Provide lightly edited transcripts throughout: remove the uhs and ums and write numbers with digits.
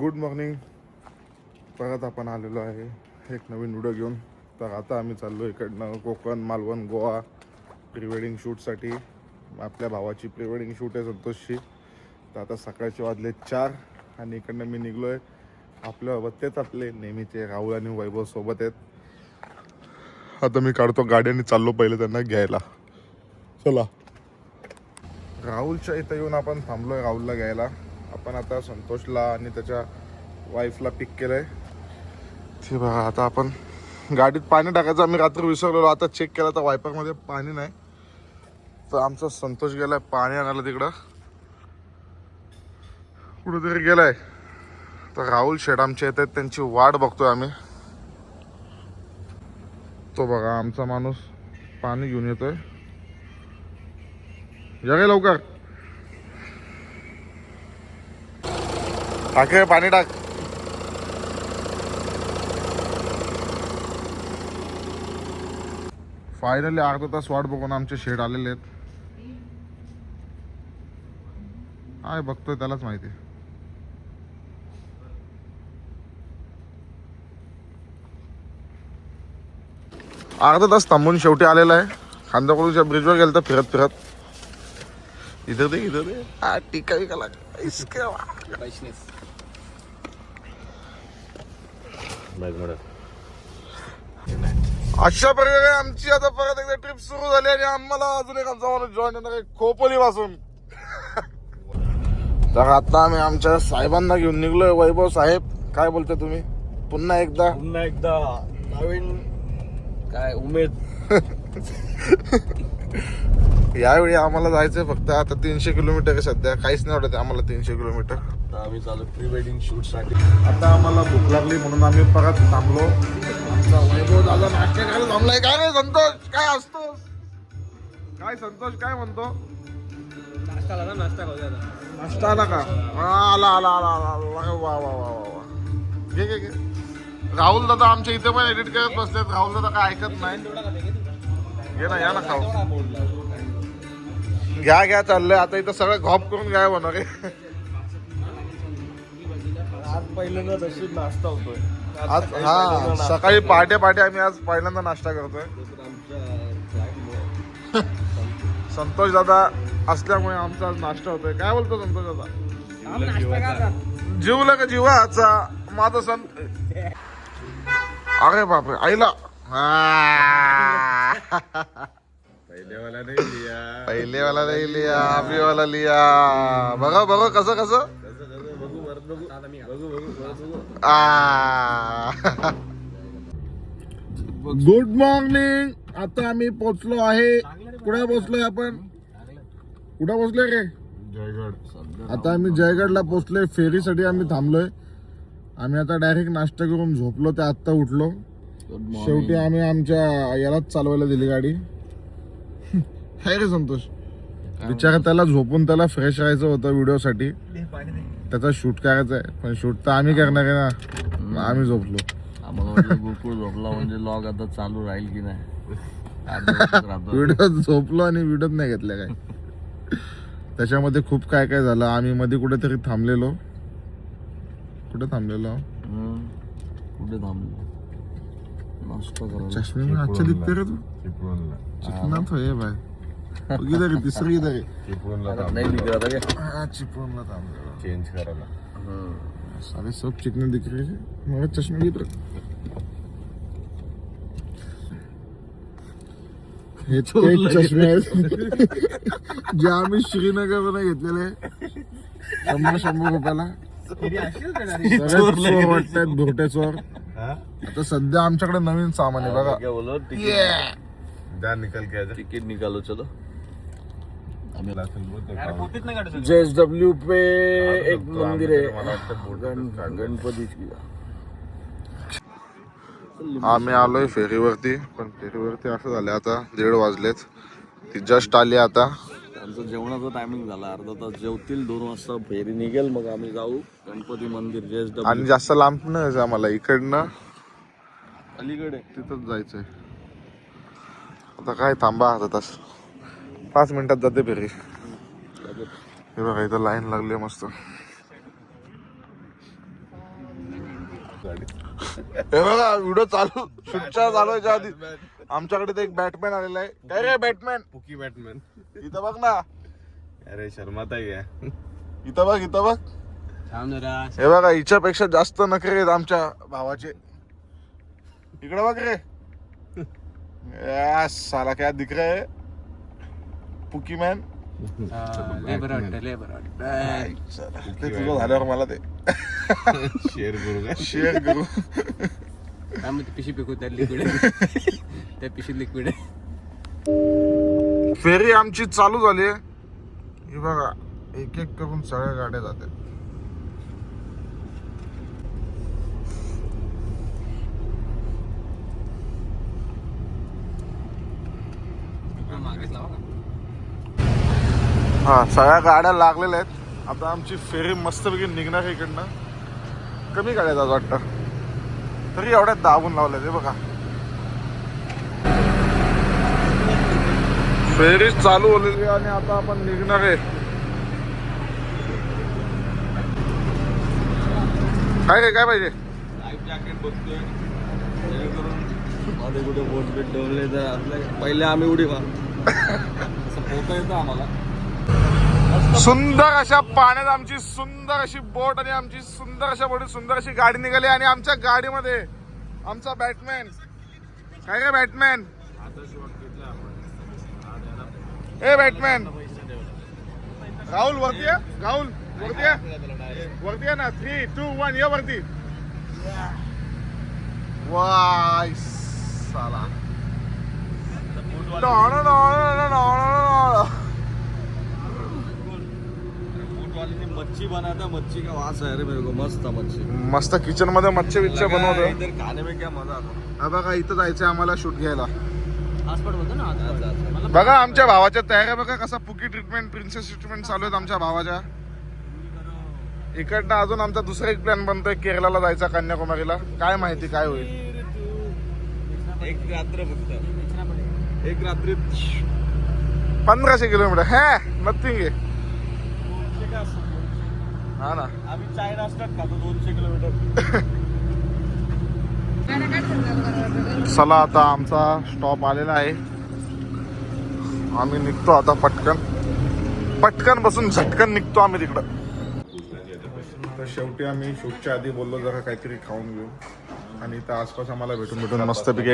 Good morning. परत आपण आलेलो आहे एक नवीन व्हिडिओ घेऊन. तर आता आम्ही चाललो इकडनं कोकण, मालवण, गोवा प्री वेडिंग शूटसाठी. आपल्या भावाची प्री वेडिंग शूट आहे संतोषची. तर आता सकाळचे वाजले 4 आणि इकडनं मी निघलो आहे. आपल्यासोबत तेच आपले नेहमीचे राहुल आणि वैभव सोबत आहेत. आता मी काढतो गाडी आणि चाललो पहिले त्यांना घ्यायला. चला. राहुलच्या इथं येऊन आपण थांबलो आहे राहुलला घ्यायला. आपण आता संतोषला आणि त्याच्या वाईफला पिक केलं आहे. ते बघा आता आपण गाडीत पाणी टाकायचं आम्ही रात्री विसरलेलो. आता चेक केलं तर वायपरमध्ये पाणी नाही. तर आमचा संतोष गेलाय पाणी आणायला तिकडं कुठेतरी गेलाय. तर राहुल शेठ आमच्या येत आहेत, त्यांची वाट बघतोय आम्ही. तो बघा आमचा माणूस पाणी घेऊन येतोय. या काय लवकर टाके पाणी टाक. फायनली अर्धा तास वाट बघून आमचे शेड आलेले आहेत. काय बघतोय त्यालाच माहिती. अर्धा तास थांबून शेवटी आलेला आहे. खांदाकोळीच्या ब्रिजवर गेलं तर फिरत फिरत. इधर दे हा टीका विका लाग इसके अशा प्रकारे आमची आता परत एकदा ट्रिप सुरू झाली आणि आम्हाला अजून एक आमचा माणूस जॉईन होणार आहे खोपोली पासून. तर आता आम्ही आमच्या साहेबांना घेऊन निघलोय. वैभव साहेब काय बोलते तुम्ही? पुन्हा एकदा नवीन काय उमेद. यावेळी आम्हाला जायचंय फक्त आता 300 किलोमीटर आहे सध्या. काहीच नाही वाटत आम्हाला 300 किलोमीटर. आम्ही चालू प्री वेडिंग शूट साठी. आता आम्हाला भूक लागली म्हणून आम्ही परत थांबलो. आमचा वैभव दादा नाश्ता करायला थांबलाय. काय रे संतोष काय असतोस? काय संतोष काय म्हणतो? नाश्ता आला ना, नाश्ता खाऊ. नाश्ता आला का? आला आला आला आला. वा वा वा वा. घे घे घे. राहुल दादा आमच्या इथे पण एडिट करत बसलेत. राहुल दादा काय ऐकत नाही. घे ना, या ना खाऊ. घ्या घ्या चाललंय आता. इथं सगळं घॉप करून घ्या होणार आहे. आज पहिल्यांदा तशी नाश्ता होतोय. आज हा सकाळी पहाटे पहाटे आम्ही आज पहिल्यांदा नाश्ता करतोय. संतोष दादा असल्यामुळे आमचा आज नाश्ता होतोय. काय बोलतो संतोष दादा? जीवला का जीवाचा माझा संत. अरे बापरे आईला पहिले वाला नाही लिया अभी वाला लिया. बघा बघा कसं कसं. Good morning. आता आम्ही पोचलो आहे. कुठे पोचलोय आपण? कुठे पोचलोय रे? जयगड. आता आम्ही जयगडला पोचलोय. फेरीसाठी आम्ही थांबलोय. आम्ही आता डायरेक्ट नाश्ता करून झोपलो. ते आत्ता उठलो. शेवटी आम्ही आमच्या यालाच चालवायला दिली गाडी. हाय रे संतोष. बिचारा त्याला झोपून त्याला फ्रेश राहायचं होतं व्हिडिओसाठी. त्याचा शूट करायचा आहे पण शूट तर आम्ही करणार आहे ना. आम्ही झोपलो. आम्हाला वाटलं गोकुळ झोपला म्हणजे लॉग आता चालू राहील की नाही. व्हिडिओ झोपलो आणि व्हिडिओ नाही घेतल्या काय. त्याच्यामध्ये खूप काय काय झालं. आम्ही मध्ये कुठेतरी थांबलेलो. कुठे थांबलेलो? चष्मे अच्छा दिखते रे तू. चिकनात होय बाय. किधर तिसरी किधर चिपळूणला थांबलेलो चेंज करायला. सारे सब चिकने दिख रहे थे. मेरा चष्मे किधर? हे चष्मे आहेत जे आम्ही श्रीनगरला घेतलेले 100 रुपयाला. चोर वाटतात धोटे चोर. आता सध्या आमच्याकडे नवीन सामान आहे बघा. निकल के तिकीट निकालो चलो. JSW पे एक मंदिर आहे गणपती. आम्ही आलोय फेरीवरती. पण फेरीवरती असं झालं आता 1:30 वाजलेत. ती जस्ट आली आता. त्यांचं जेवणाचा टायमिंग झाला. अर्धा तास जेवतील. 2 वाजता फेरी निघेल. मग आम्ही जाऊ गणपती मंदिर JSW. आणि जास्त लांब नाही जायचं आम्हाला. इकडनं अलीकडे तिथंच जायचंय. आता काय थांबा अर्धा तास. 5 मिनिटात जाते फेरी. हे बघा इथं लाईन लागली मस्त. हे बघा व्हिडिओ चालू शूटच्या चालू व्हायच्या आधी आमच्याकडे ते एक बॅटमॅन आलेला आहे. काय रे बॅटमॅन? पुकी बॅटमॅन. इथं बघ ना, अरे शर्माता घ्या. इथं बघ, इथं बघ. हे बघा हिच्यापेक्षा जास्त नखरे आहेत आमच्या भावाचे. इकडे बघ रे. साला क्या दिख रहा है पुकी मॅन. ते तुझं झाल्यावर मला ते शेअर करू का? शेअर करू. पिशी पिकू त्या लिक्विड त्या पिशी लिक्विड फेरी आमची चालू झाली. हे बघा एक एक करून सगळ्या गाड्या जातात. हा सगळ्या गाड्या लागलेल्या आहेत. आता आमची फेरी मस्तपैकी निघणार आहे इकडनं. कमी गाड्या जात वाटतं, तरी एवढ्यात दाबून लावल्या ते बघा. फेरी चालू होलेली आणि आता आपण निघणार आहे. काय रे काय पाहिजे? लाईफ जॅकेट बघतोय जेणेकरून मध्ये कुठे बोट बीट ठेवले तर आपल्या पहिले आम्ही उडी मार असं पोहता येतं आम्हाला. सुंदर अशा पाण्यात आमची सुंदर अशी बोट आणि आमची सुंदर अशा बोटीत सुंदर अशी गाडी निघाली आणि आमच्या गाडीमध्ये आमचा बॅटमॅन. काय काय बॅटमॅन? ए बॅटमॅन राहुल वरती आहे. राहुल वरती आहे, वरती आहे ना. 3, 2, 1 ये वरती. वाय साला मच्छी बनाता, मच्छी का वास है रे मेरे को. मस्त मच्छी, मस्त किचन मध्ये मच्छी बिच्छी बनवतो. इधर खाने में क्या मजा आता. हा बघा इथं जायचंय आम्हाला शूट घ्यायला. हॉस्पिटल बोलतो ना. बघा आमच्या भावाच्या तयाऱ्या बघा. कसा पुकी ट्रीटमेंट, प्रिन्सेस ट्रीटमेंट चालू आहेत आमच्या भावाच्या. इकडनं अजून आमचा दुसरा एक प्लॅन बनतोय केरळला जायचा, कन्याकुमारीला. काय माहिती काय होईल. एक रात्र फक्त, एक रात्री 1500 किलोमीटर है नथिंग आहे. हा ना. आम्ही चाय नाश्ता खातो 200 किलोमीटर. चला आता आमचा स्टॉप आलेला आहे. आम्ही निघतो आता पटकन बसून झटकन निघतो आम्ही तिकडं. तर शेवटी आम्ही शूटच्या आधी बोललो जरा काहीतरी खाऊन घेऊ आणि इथं आसपास आम्हाला भेटून मस्तपैकी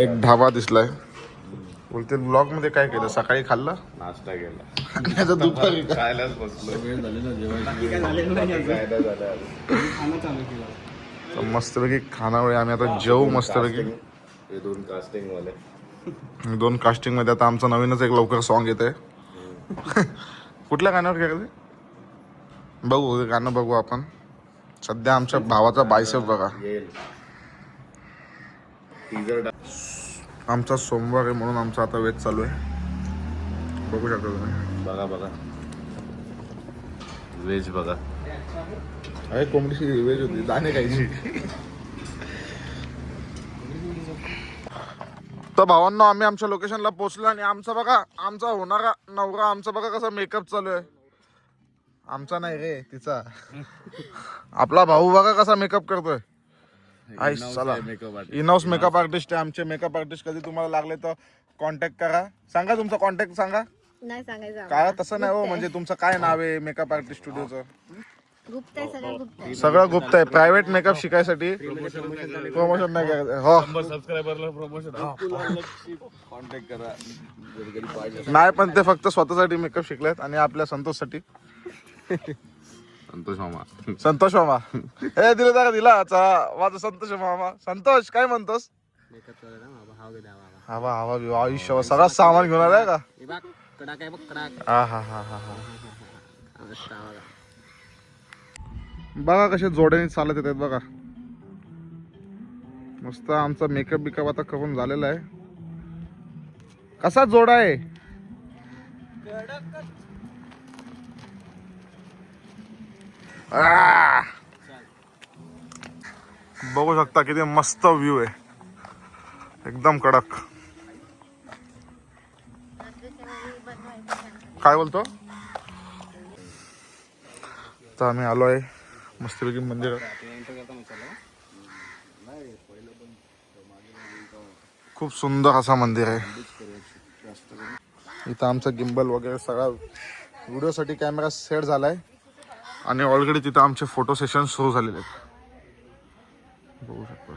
एक ढाबा दिसलाय. बोलते ब्लॉग मध्ये काय केलं? सकाळी खाल्लं, नाश्ता केला, आता दुपारी खायलाच बसलो. वेळ झाली ना जेवायची. तर मस्तपैकी खानावळी आम्ही आता जेवू मस्तपैकी. हे 2 कास्टिंग वाले, 2 कास्टिंग मध्ये आता आमचं नवीनच एक लवकर सॉन्ग येत आहे. कुठल्या गाण्यावर काय करते बघू, गाणं बघू आपण. सध्या आमच्या भावाचा बायसेप बघा. टीजर आमचा सोमवार आहे म्हणून आमचा आता वेट चालू आहे. बघू शकता तुम्ही. बघा बघा, व्हेज बघा. अरे कोंबडीची वेज होती, दाणे खायची. तर भावांनो आम्ही आमच्या लोकेशनला पोहोचलो आणि आमचा बघा, आमचा होणारा नवरा आमचा बघा कसा मेकअप चालू आहे. आमचा नाही रे, तिचा. आपला भाऊ बघा कसा मेकअप करतोय. चला इनहाऊस मेकअप आर्टिस्ट आहे आमचे. मेकअप आर्टिस्ट कधी तुम्हाला लागले तर कॉन्टॅक्ट करा. सांगा तुमचा कॉन्टॅक्ट सांगा. नाही सांगायचं काय तसं नाही हो, म्हणजे तुमचं काय नाव आहे मेकअप आर्टिस्ट स्टुडिओचं? गुप्त आहे, सगळं गुप्त आहे. सगळं गुप्त आहे. प्रायव्हेट मेकअप शिकायसाठी प्रमोशन नाही करायचं. हो सबस्क्रायबरला प्रमोशन. कॉन्टॅक्ट करा जर कधी पाहिजे. नाही, पण ते फक्त स्वतःसाठी मेकअप शिकलेत आणि आपल्या संतोषसाठी. संतोष मामा. संतोष मामा हे दिलं का दिला माझा संतोष मामा. संतोष काय म्हणतोस? हवा हवा बिवा आयुष्य सगळा सामान घेऊन आलाय का? कडाक आहे बघ, कडाक. हा हा हा हा हा. बघा कसे जोड्याने चालत येतात बघा. मस्त आमचा मेकअप बिकअप आता करून झालेला आहे. कसा जोडा आहे? बघू शकता किती मस्त व्ह्यू आहे, एकदम कडक. काय बोलतो? तर आम्ही आलो आहे मस्तपैकी मंदिरात. खूप सुंदर असा मंदिर आहे. इथं आमचा गिम्बल वगैरे सगळा व्हिडिओसाठी कॅमेरा सेट झालाय आणि ऑलरेडी तिथं आमचे फोटो सेशन सुरू झालेले आहेत. बघू शकतो.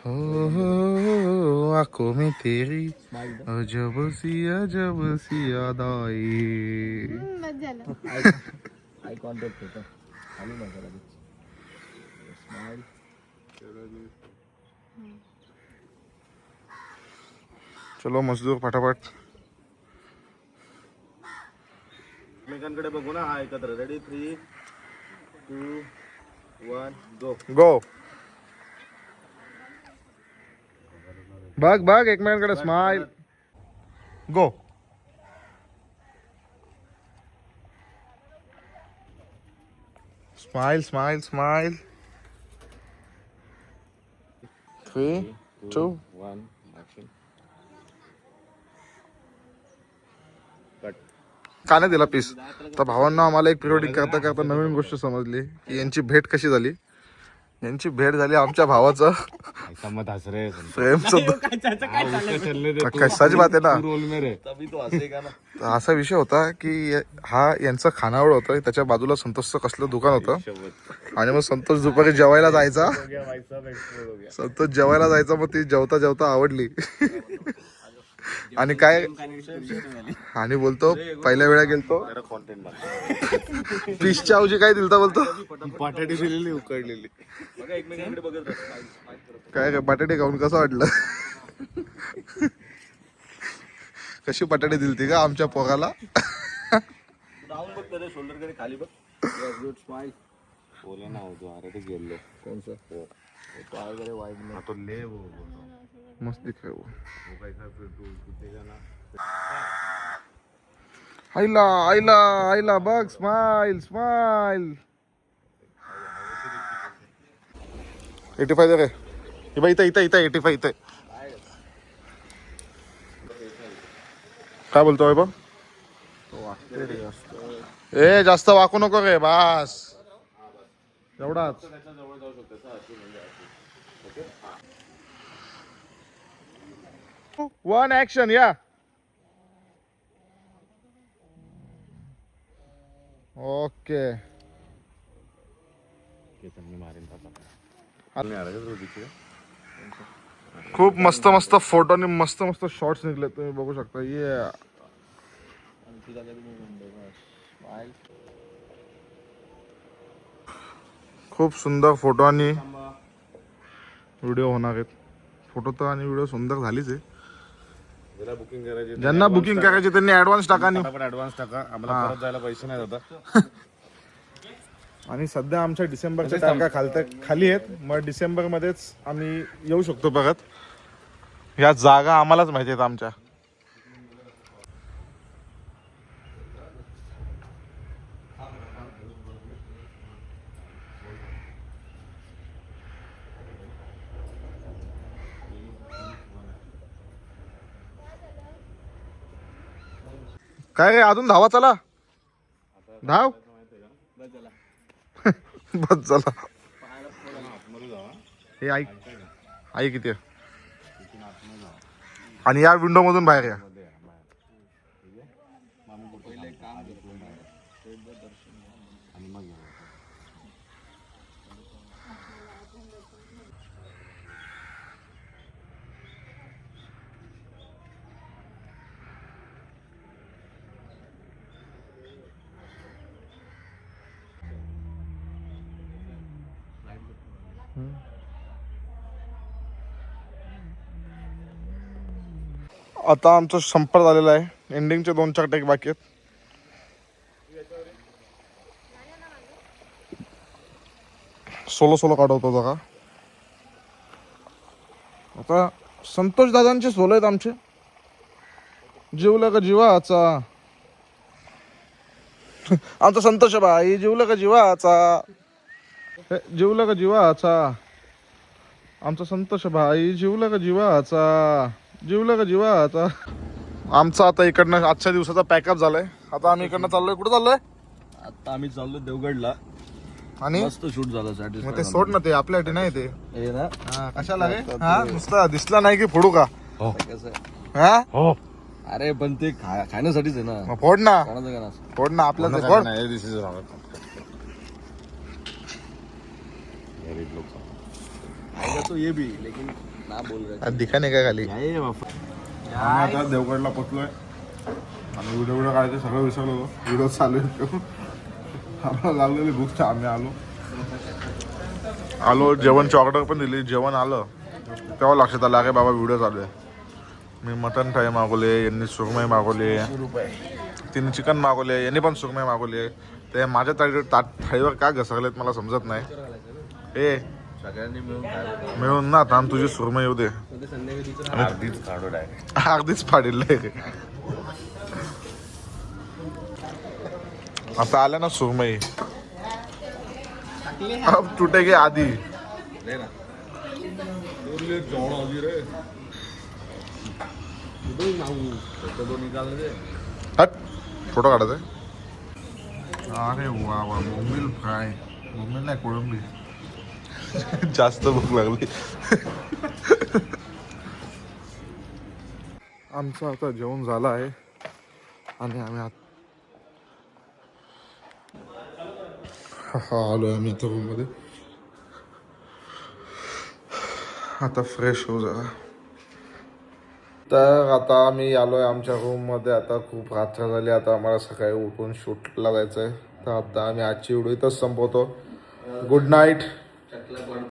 हो आंखों में तेरी अजब सी याद आई. बस झालं. आय कॉन्टॅक्ट होतं खाली नका लगेच. स्माइल. चलो मजदूर फटाफट. एकमेकांकडे बघू ना. हा एकत्र. रेडी 3, 2, 1 गो. गो. बघ एकमेकांकडे. स्माइल. गो. स्माइल. 3, 2 1 ऍक्शन. कट. का नाही दिला पीस. तर भावांना आम्हाला एक प्रिरोडिंग करता करता नवीन गोष्ट समजली की यांची भेट कशी झाली. यांची भेट झाली आमच्या भावाचं मत हस रहे प्रेमचं. कशाची बात आहे ना. रोल में रे. तभी तो हसेगा ना. तर असा विषय होता की हा यांचं खानावळ होतं. त्याच्या बाजूला संतोषचं कसलं दुकान होतं आणि मग संतोष दुपारी जेवायला जायचा. संतोष जेवायला जायचा. मग ती जेवता जेवता आवडली आणि काय आणि बोलतो पहिल्या वेळा गेलतो फिशच्या ऐवजी काय दिलता बोलतो. बटाटी दिलेली उकडलेली. बघा एकमेकांकडे बघत राहा. काय बटाटे खाऊन कसं वाटलं. कशी बटाटे दिलती का आमच्या पोराला. डाऊन बघ त्याच्या शोल्डर कडे खाली बघ. Good smile. बोला ना होतो. अरे ते गेलो. कौन सा हो पाय वगैरे वाईड नाही. तो ले वो मस्त दिखाय वो. कैसा फिर तू कुत्तेगा ना. आईला बघ. स्माइल. 85 दे रे. इथं 85 इथं. काय बोलतोय बा. ए जास्त वाकू नको रे. बास एवढाच. वन ऍक्शन या. ओके. खूप मस्त फोटो आणि मस्त शॉर्ट्स निघले. तुम्ही बघू शकता. ये खूप सुंदर फोटो आणि व्हिडिओ होणार आहेत. फोटो तर आणि व्हिडिओ सुंदर झालीच आहे. बुकिंग करायची. ज्यांना बुकिंग करायची त्यांनी ऍडव्हान्स टाका. ऍडव्हान्स टाका. आम्हाला परत जायला पैसे नाही जातात. आणि सध्या आमच्या डिसेंबरच्या तारखा खाली आहेत. मग डिसेंबर मध्येच आम्ही येऊ शकतो परत. ह्या जागा आम्हालाच माहिती आहेत आमच्या. काय रे अजून धावा. चला धाव. बस चला. हे आई किती आहे. आणि या विंडो मधून बाहेर या. आता आमचा संपर्क झालेला आहे. एंडिंगचे 2-4 टेक बाकी आहेत. सोलो काढवतो बघा. आता संतोष दादांचे सोलो आहेत आमचे. जीवलं का जीवाचा. आमचा संतोष भाई जीवलं का जीवाचा. जीवलं का जीवाचा. आमचा संतोष भाई जीवलं का जीवाचा. आमचा आता इकडनं आजच्या दिवसाचा पॅकअप झालाय. आता आम्ही इकडनं चाललोय. कुठं चाललोय? आता आम्ही चाललो देवगडला. आणि मस्त शूट झालं मग ते satisfied सोड ना, ते आपल्यासाठी नाही ते. हे ना हा, कशाला रे? हा, नुसतं दिसला नाही की फोडू का? कसं आहे? हा, अरे पण ते खाण्यासाठीच आहे ना. मग फोड ना, कोणाचं का नसतं. फोड ना आपल्या फोड. नाही दिस इज रॉंग. आएगा तो ये भी लेकिन ना बोल रहे दिखा नाही काय खाली. आम्ही आता देवगडला पोचलोय आणि व्हिडिओ काढायचं सगळं विसरलो. व्हिडिओ चालू आहे. आम्हाला लागलेली भूक आम्ही आलो, जेवणची ऑर्डर पण दिली. जेवण आलं तेव्हा लक्षात आलं अरे बाबा व्हिडिओ चालू आहे. मी मटन थाळी मागवले, यांनी सुरमई मागवली, तिने चिकन मागवले, यांनी पण सुरमई मागवली. ते माझ्या थाळीवर का घसरलेत मला समजत नाही. ए सगळ्यांनी मिळून खायला. मिळून ना थांब, तुझी सुरमई येऊ दे. अर्धीच काढू डायरेक्ट. अर्धीच फाडील आता आल्या ना सुरमई. अब तुटेगे आधी. दे ना. उरले जेवण आली रे. कुठून मागू? तो निकाल दे. हट, फोटो काढायचा. अरे वा वा, बोंबील फ्राय. बोंबील नाही, कोळंबी. जास्त भूक लागली. आमचं आता जेवण झालं आहे आणि आम्ही आलोय आम्ही आता रूम मध्ये. आता फ्रेश हो जरा. तर आता आम्ही आलोय आमच्या रूम मध्ये. आता खूप रात्र झाली, आता आम्हाला सकाळी उठून शूटला जायचं आहे. तर आता आम्ही आजची व्हिडिओ इथंच संपवतो. Good night.